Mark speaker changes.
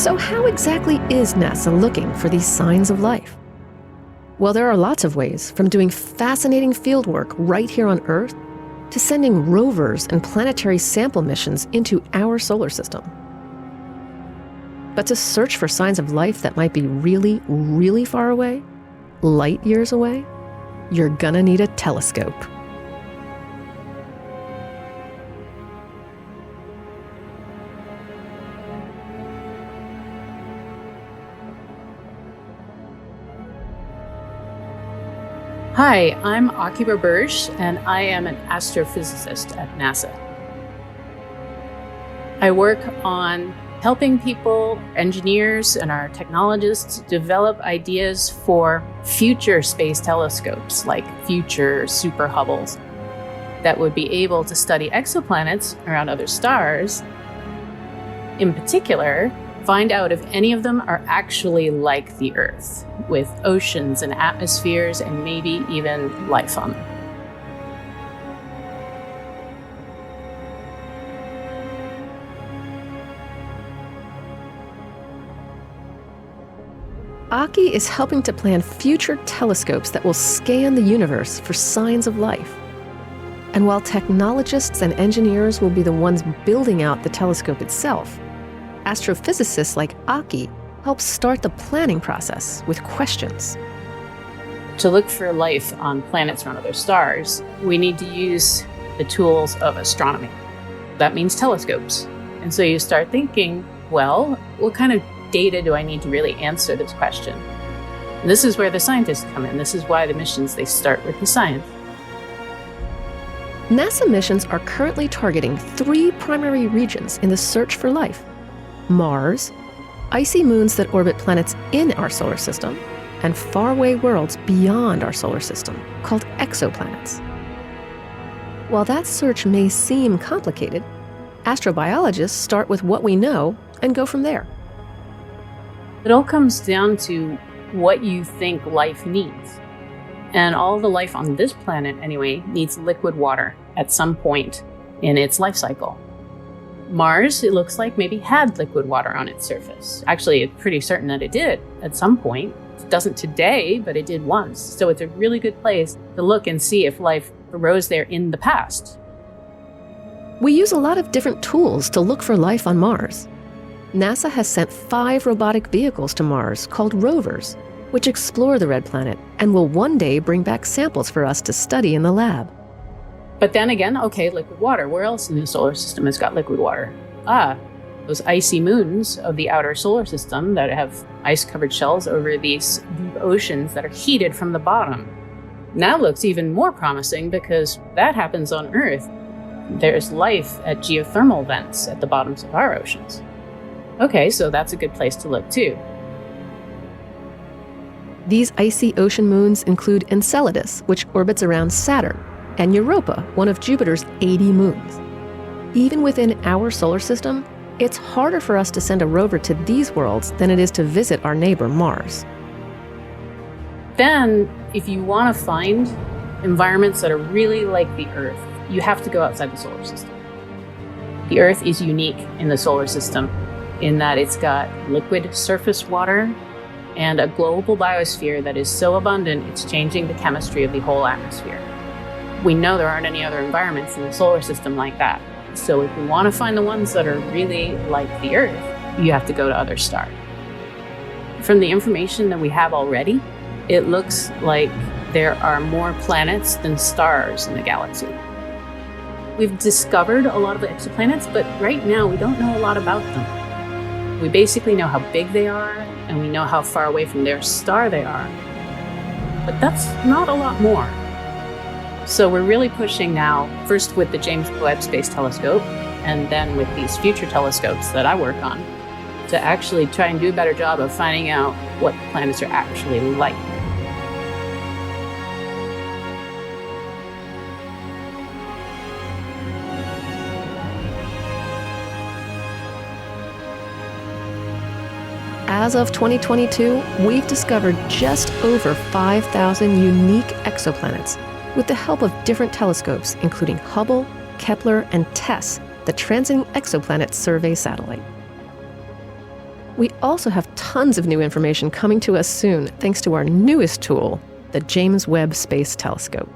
Speaker 1: So how exactly is NASA looking for these signs of life? Well, there are lots of ways, from doing fascinating fieldwork right here on Earth to sending rovers and planetary sample missions into our solar system. But to search for signs of life that might be really, really far away, light years away, you're gonna need a telescope.
Speaker 2: Hi, I'm Akiba Burj, and I am an astrophysicist at NASA. I work on helping people, engineers, and our technologists develop ideas for future space telescopes, like future super Hubbles, that would be able to study exoplanets around other stars. In particular, find out if any of them are actually like the Earth, with oceans and atmospheres and maybe even life on them.
Speaker 1: Aki is helping to plan future telescopes that will scan the universe for signs of life. And while technologists and engineers will be the ones building out the telescope itself, astrophysicists like Aki help start the planning process with questions.
Speaker 2: To look for life on planets around other stars, we need to use the tools of astronomy. That means telescopes. And so you start thinking, well, what kind of data do I need to really answer this question? And this is where the scientists come in. This is why the missions, they start with the science.
Speaker 1: NASA missions are currently targeting 3 primary regions in the search for life: Mars, icy moons that orbit planets in our solar system, and faraway worlds beyond our solar system, called exoplanets. While that search may seem complicated, astrobiologists start with what we know and go from there.
Speaker 2: It all comes down to what you think life needs. And all the life on this planet, anyway, needs liquid water at some point in its life cycle. Mars, it looks like, maybe had liquid water on its surface. Actually, it's pretty certain that it did at some point. It doesn't today, but it did once. So it's a really good place to look and see if life arose there in the past.
Speaker 1: We use a lot of different tools to look for life on Mars. NASA has sent 5 robotic vehicles to Mars called rovers, which explore the red planet and will one day bring back samples for us to study in the lab.
Speaker 2: But then again, okay, liquid water. Where else in the solar system has got liquid water? Those icy moons of the outer solar system that have ice-covered shells over these deep oceans that are heated from the bottom. Now looks even more promising because that happens on Earth. There's life at geothermal vents at the bottoms of our oceans. Okay, so that's a good place to look too.
Speaker 1: These icy ocean moons include Enceladus, which orbits around Saturn, and Europa, one of Jupiter's 80 moons. Even within our solar system, it's harder for us to send a rover to these worlds than it is to visit our neighbor Mars.
Speaker 2: Then, if you want to find environments that are really like the Earth, you have to go outside the solar system. The Earth is unique in the solar system in that it's got liquid surface water and a global biosphere that is so abundant it's changing the chemistry of the whole atmosphere. We know there aren't any other environments in the solar system like that. So if we want to find the ones that are really like the Earth, you have to go to other stars. From the information that we have already, it looks like there are more planets than stars in the galaxy. We've discovered a lot of the exoplanets, but right now we don't know a lot about them. We basically know how big they are, and we know how far away from their star they are. But that's not a lot more. So we're really pushing now, first with the James Webb Space Telescope, and then with these future telescopes that I work on, to actually try and do a better job of finding out what planets are actually like.
Speaker 1: As of 2022, we've discovered just over 5,000 unique exoplanets with the help of different telescopes, including Hubble, Kepler, and TESS, the Transiting Exoplanets Survey satellite. We also have tons of new information coming to us soon, thanks to our newest tool, the James Webb Space Telescope.